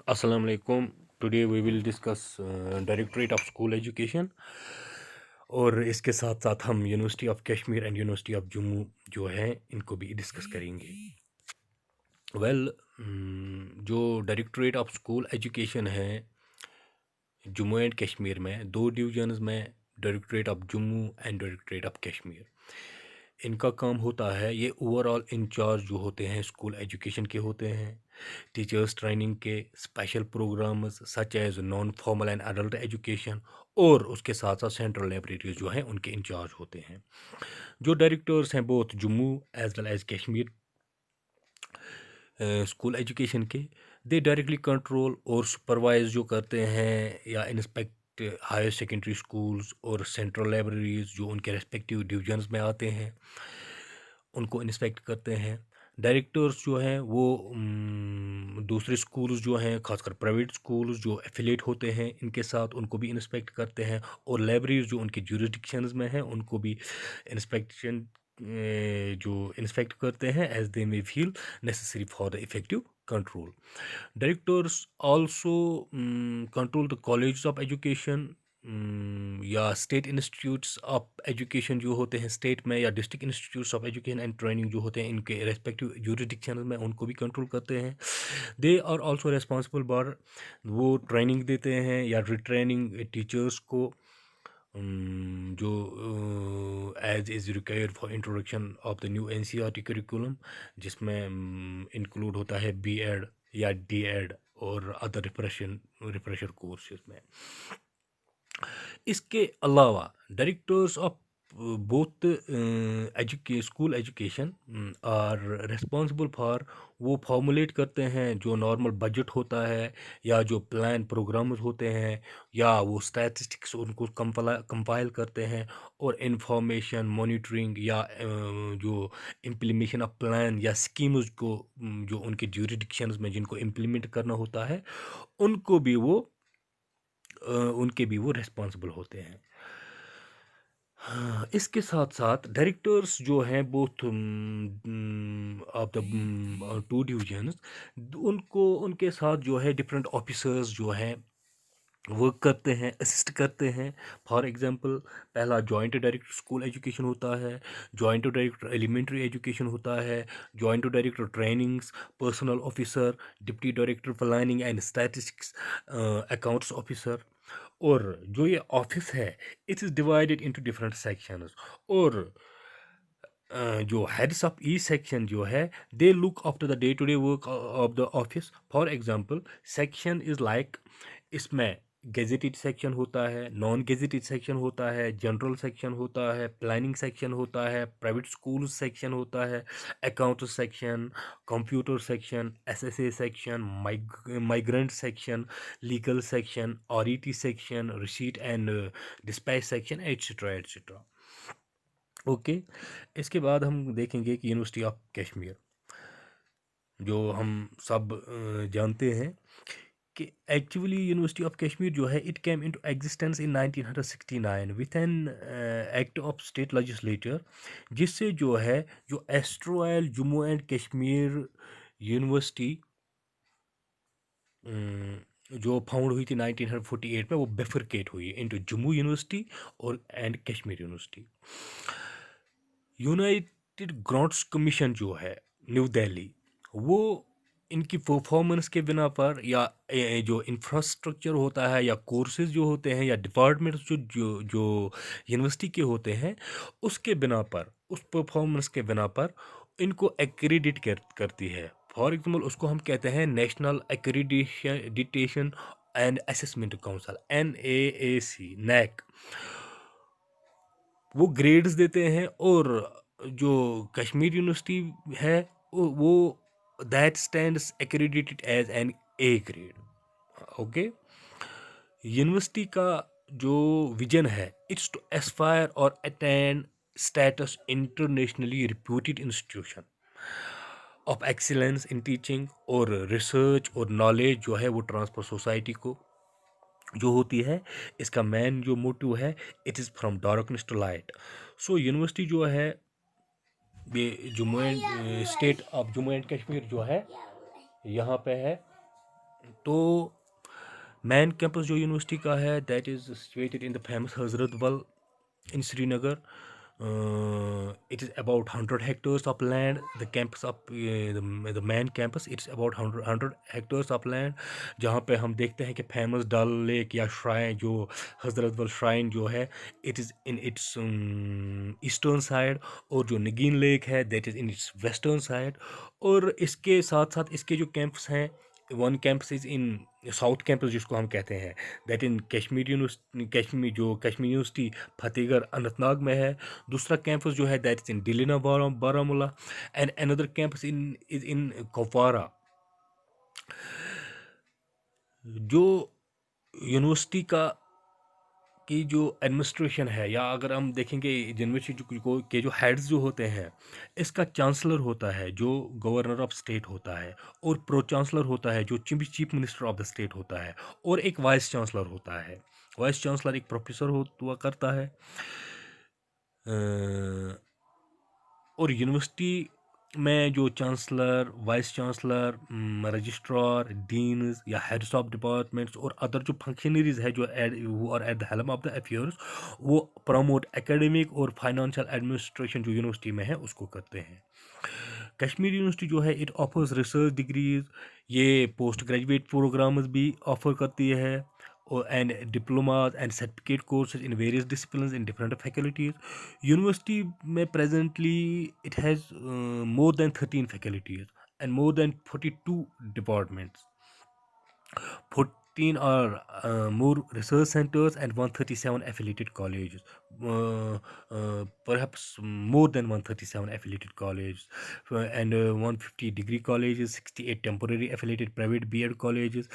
Assalamu alaikum. Today we will discuss directorate of school education और इसके साथ साथ हम university of Kashmir and university of Jammu जो है इनको भी डिस्कस करेंगे। वेल जो डायरेक्टरेट ऑफ स्कूल एजुकेशन है जम्मू एंड कश्मीर में दो डिवीजन्स में, directorate of Jammu and directorate of Kashmir. इनका काम होता है, ये ओवरऑल इंचार्ज जो होते हैं स्कूल एजुकेशन के होते हैं, टीचर्स ट्रेनिंग के, special programmes such as non formal and adult education, और उसके साथ साथ सेंट्रल लाइब्रेरीज जो हैं उनके इंचार्ज होते हैं। जो डायरेक्टर्स हैं both Jammu as well as Kashmir school education के, दे डायरेक्टली कंट्रोल और सुपरवाइज जो करते हैं या इंस्पेक्ट हायर सेकेंडरी स्कूल्स और सेंट्रल लाइब्रेरीज जो उनके रेस्पेक्टिव डिवीजन्स में आते हैं उनको इंस्पेक्ट करते हैं। डायरेक्टर्स जो हैं वो दूसरे स्कूल्स जो हैं खासकर प्राइवेट स्कूल्स जो एफिलेट होते हैं इनके साथ उनको भी इंस्पेक्ट करते हैं, और लाइब्रेरीज जो उनके जुरिसडिक्शंस में हैं उनको भी इंस्पेक्शन जो इंस्पेक्ट करते हैं as they may feel necessary for the effective control. Directors also control the colleges of education या स्टेट इंस्टीट्यूट्स ऑफ एजुकेशन जो होते हैं स्टेट में, या district institutes of education and training जो होते हैं इनके रेस्पेक्टिव जुरिडिक्शन में उनको भी कंट्रोल करते हैं। They are also responsible for, वो ट्रेनिंग देते हैं या रिट्रेनिंग टीचर्स को जो as is required for introduction of the new NCERT curriculum, जिसमें इंक्लूड होता है B.Ed या D.Ed और अदर रिफ्रेशर कोर्सेज में। इसके अलावा directors of both school education are responsible for, वो फॉर्मुलेट करते हैं जो नॉर्मल बजट होता है या जो प्लान प्रोग्राम्स होते हैं, या वो स्टैटिस्टिक्स उनको कंपाइल करते हैं, और इंफॉर्मेशन मॉनिटरिंग या जो इम्प्लीमेशन ऑफ प्लान या स्कीम्स को जो उनके ज्यूरिडिक्शंस में जिनको इम्प्लीमेंट करना होता है उनको भी वो उनके भी वो रिस्पॉन्सिबल होते हैं। हाँ, इसके साथ साथ डायरेक्टर्स जो हैं both of the two divisions, उनको उनके साथ जो है डिफरेंट ऑफिसर्स जो हैं वर्क करते हैं, असिस्ट करते हैं। फॉर एग्जांपल, पहला जॉइंट डायरेक्टर स्कूल एजुकेशन होता है, जॉइंट डायरेक्टर एलिमेंट्री एजुकेशन होता है, joint director trainings, personnel officer, deputy director planning and statistics, accounts officer. और जो ये ऑफिस है it is divided into different sections, और जो हेड्स ऑफ ई सेक्शन जो है they look after the day to day work of the office. For example, section is like, इसमें गेजेटेड सेक्शन होता है, नॉन गेजेटेड सेक्शन होता है, जनरल सेक्शन होता है, प्लानिंग सेक्शन होता है, प्राइवेट स्कूल सेक्शन होता है, account section, computer section, SSA section, migrant section, legal section, audit section, receipt and dispatch section, etcetera etcetera. Okay, इसके बाद हम देखेंगे कि यूनिवर्सिटी ऑफ कश्मीर जो हम सब जानते हैं कि एक्चुअली यूनिवर्सिटी ऑफ कश्मीर जो है it came into existence in 1969 with an act of state legislature, जिससे जो है जो एस्ट्रोयल जम्मू एंड कश्मीर यूनिवर्सिटी जो फाउंड हुई थी 1948 में, वो बिफरकेट हुई इनटू जम्मू यूनिवर्सिटी और and Kashmir university. United grants commission जो है न्यू दिल्ली, वो इनकी परफॉर्मेंस के बिना पर या जो इंफ्रास्ट्रक्चर होता है या कोर्सेज जो होते हैं या डिपार्टमेंट्स जो जो जो यूनिवर्सिटी के होते हैं उसके बिना पर, उस परफॉर्मेंस के बिना पर इनको एक्रेडिट करती है। फॉर एग्जांपल, उसको हम कहते हैं national accreditation and assessment council, NAAC, NAC। वो ग्रेड्स देते हैं, और जो कश्मीर यूनिवर्सिटी है वो that stands accredited as an A grade. Okay, university का जो विजन है इट्स टू एस्पायर और attain status internationally reputed institution of excellence in teaching और रिसर्च, और नॉलेज जो है वो ट्रांसफर सोसाइटी को जो होती है। इसका मेन जो मोटिव है it is from darkness to light. So university जो है ये Jammu and state of Jammu and Kashmir जो है यहाँ पे है तो मैन कैंपस जो यूनिवर्सिटी का है that is situated in the famous हजरत बल in Srinagar. It is about 100 hectares of land. The campus of the main campus, it's about 100 hectares of land. जहाँ पे हम देखते हैं कि फेमस डल लेक या श्राइन जो हजरत बल श्राइन जो है it is in its eastern side, और जो नगीन लेक है that is in its western side. और इसके साथ साथ इसके जो कैंप्स हैं, one campus is in south campus जिसको हम कहते हैं that in Kashmir university, Kashmir university Fatehgarh Anantnag में है। दूसरा कैंपस जो है that is in Delina Baramulla, and another campus is इन कुपवारा। जो यूनिवर्सिटी की जो एडमिनिस्ट्रेशन है, या अगर हम देखेंगे यूनिवर्सिटी के जो हेड्स जो होते हैं, इसका चांसलर होता है जो गवर्नर ऑफ स्टेट होता है, और प्रो चांसलर होता है जो chief minister of the state होता है, और एक वाइस चांसलर होता है। वाइस चांसलर एक प्रोफेसर हुआ करता है। और यूनिवर्सिटी में जो chancellor, vice chancellor, registrar, deans या हेड्स ऑफ डिपार्टमेंट्स और अदर जो फंक्शनरीज है जो are at the helm of the affairs, वो प्रमोट एकेडमिक और फाइनेंशियल एडमिनिस्ट्रेशन जो यूनिवर्सिटी में है उसको करते हैं। कश्मीर यूनिवर्सिटी जो है इट ऑफर्स रिसर्च डिग्रीज, ये पोस्ट ग्रेजुएट प्रोग्राम्स भी ऑफर करती है, and diplomas and certificate courses in various disciplines in different faculties. University में presently it has more than 13 faculties and more than 42 departments. 14 are more research centers and 137 affiliated colleges. Perhaps more than 137 affiliated colleges, and 150 degree colleges, 68 temporary affiliated private B.Ed colleges,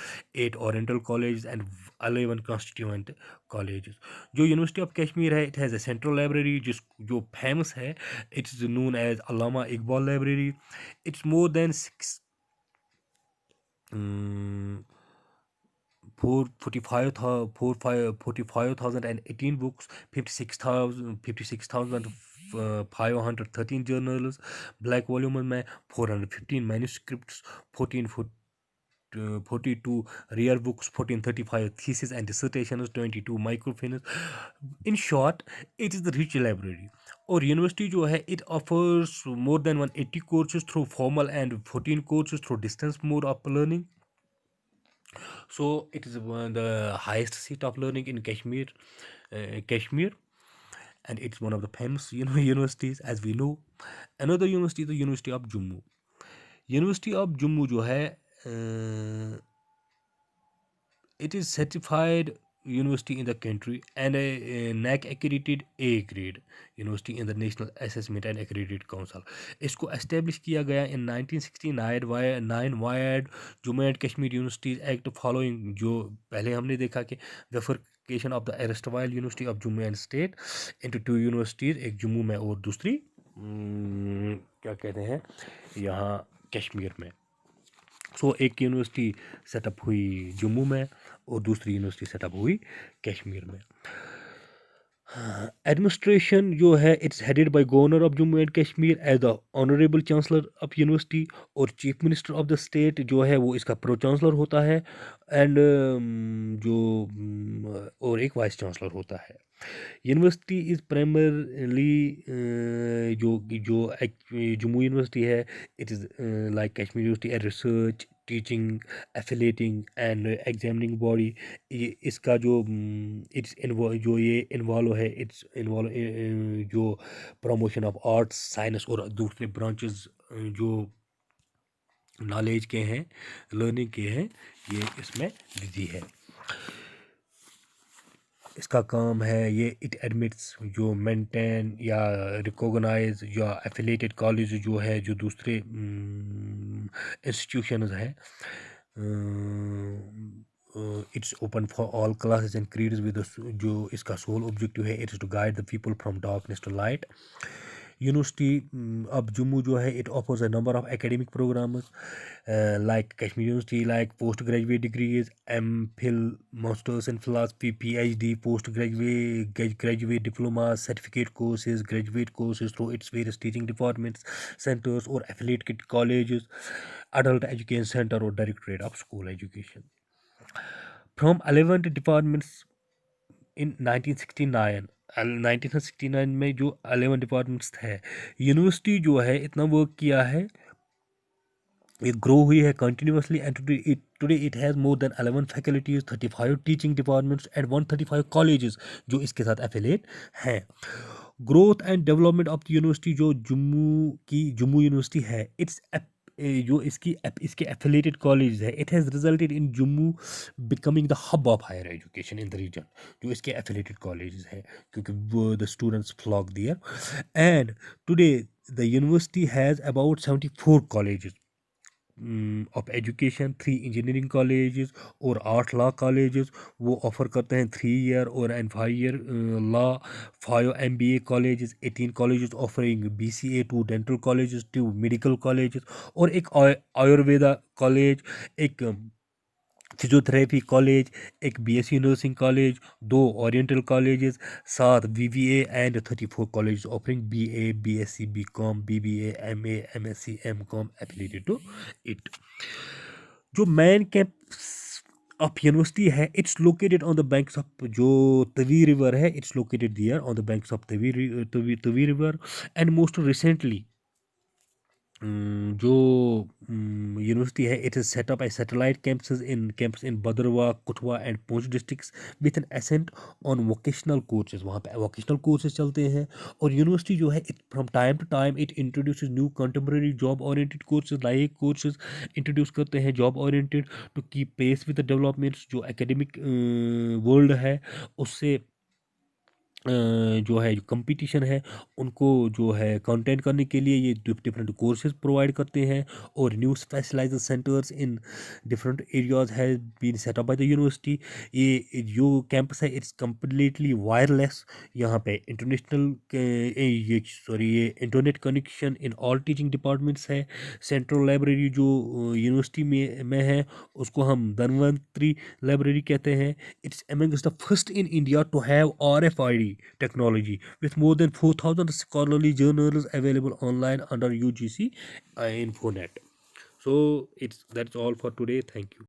8 oriental colleges, and 11 constituent colleges. जो university of Kashmir है it has a central library जो famous है, it is known as Allama Iqbal library. It's more than 45,018 books, 56,513 journals, black volume में 415 manuscripts, 42 rare books, 1435 theses and dissertations, 22 microfilms. In short, it is the rich library. और university जो है it offers more than 180 courses through formal and 14 courses through distance mode of learning. So it is the highest seat of learning in Kashmir, and it's one of the famous universities as we know. Another university is the University of Jammu. University of Jammu जो है it is certified university in the country and a NAC accredited A grade university in the National Assessment and Accredited Council. इसको establish किया गया in 1969 via Jammu and Kashmir Universities Act following, जो पहले हमने देखा कि bifurcation of the erstwhile University of Jammu and State into two universities, एक जम्मू में और दूसरी क्या कहते हैं यहाँ कश्मीर में। सो एक यूनिवर्सिटी सेटअप हुई जम्मू में और दूसरी यूनिवर्सिटी सेटअप हुई कश्मीर में। एडमिनिस्ट्रेशन जो है it's headed by governor of Jammu and Kashmir as the honourable chancellor of university, और chief minister of the state जो है वो इसका प्रो चांसलर होता है, एंड और एक वाइस चांसलर होता है। यूनिवर्सिटी इज़ प्राइमरली जो जो जम्मू यूनिवर्सिटी है it is like Kashmir university a research, teaching, affiliating and examining body. इसका जो इट्स जो ये इन्वॉल्व है इट्स इन्वॉल्व जो प्रमोशन ऑफ आर्ट्स, साइंस और दूसरे ब्रांचेस जो नॉलेज के हैं, लर्निंग के हैं, ये इसमें बिजी है। इसका काम है ये इट एडमिट्स जो मेंटेन या रिकॉग्नाइज या एफिलेटेड कॉलेज जो है जो दूसरे इंस्टीट्यूशंस हैं, it's open for all classes and creeds with जो इसका सोल ऑब्जेक्टिव है it's to guide the people from darkness to light. University अब जम्मू जो है it offers a number of academic programmes like Kashmir University, like postgraduate degrees, MPhil, masters in philosophy, PhD, graduate diplomas, certificate courses, graduate courses through its various teaching departments, centers, or affiliated colleges, adult education center, or directorate of school education. From 11 departments in 1969, 1969 में जो 11 departments थे, university जो है इतना work किया है, ये grow हुई है continuously, and today it has more than 11 faculties, 35 teaching departments and 135 colleges जो इसके साथ एफिलेट हैं. Growth and development of the university जो जम्मू यूनिवर्सिटी है, जो इसके एफिलेटेड कॉलेज है, it has resulted in Jammu becoming the hub of higher education in the region. जो इसके एफिलेटेड कॉलेज हैं, क्योंकि the students flock there, and today the university has about 74 colleges of education, 3 engineering colleges और 8 law colleges. वो offer करते हैं 3 year और and 5 year law, 5 MBA colleges, 18 colleges offering BCA, 2 dental colleges, 2 medical colleges और एक Ayurveda college, एक physiotherapy college, एक BSc nursing college, 2 oriental colleges, 7 VVA and 34 college offering BA, BSc, BCom, BBA, MA, MSc, MCom affiliated to it. जो main campus of university है, it's located on the banks of जो Tawi river है, it's located their on the banks of Tawi river. And most recently जो university है, it is set up a satellite campus in Bhaderwah, Kathua and Poonch districts with an accent on vocational courses. वहाँ पे vocational courses चलते हैं. और university जो है, it from time to time it introduces new contemporary job oriented courses, like courses introduce करते हैं job oriented, to keep pace with the developments. जो एकेडमिक वर्ल्ड है उससे जो है, जो कंपटीशन है, उनको जो है कंटेंट करने के लिए ये डिफरेंट कोर्सेज प्रोवाइड करते हैं. और new specialised centres in different areas have been set up by the university. ये जो कैंपस है, इट्स कम्प्लीटली वायरलेस. यहाँ पे ये internet connection in all teaching departments है. सेंट्रल लाइब्रेरी जो यूनिवर्सिटी में है, उसको हम धन्वंतरी लाइब्रेरी कहते हैं. It's amongst the first in India to have RFID technology with more than 4,000 scholarly journals available online under UGC Infonet. So that's all for today. Thank you.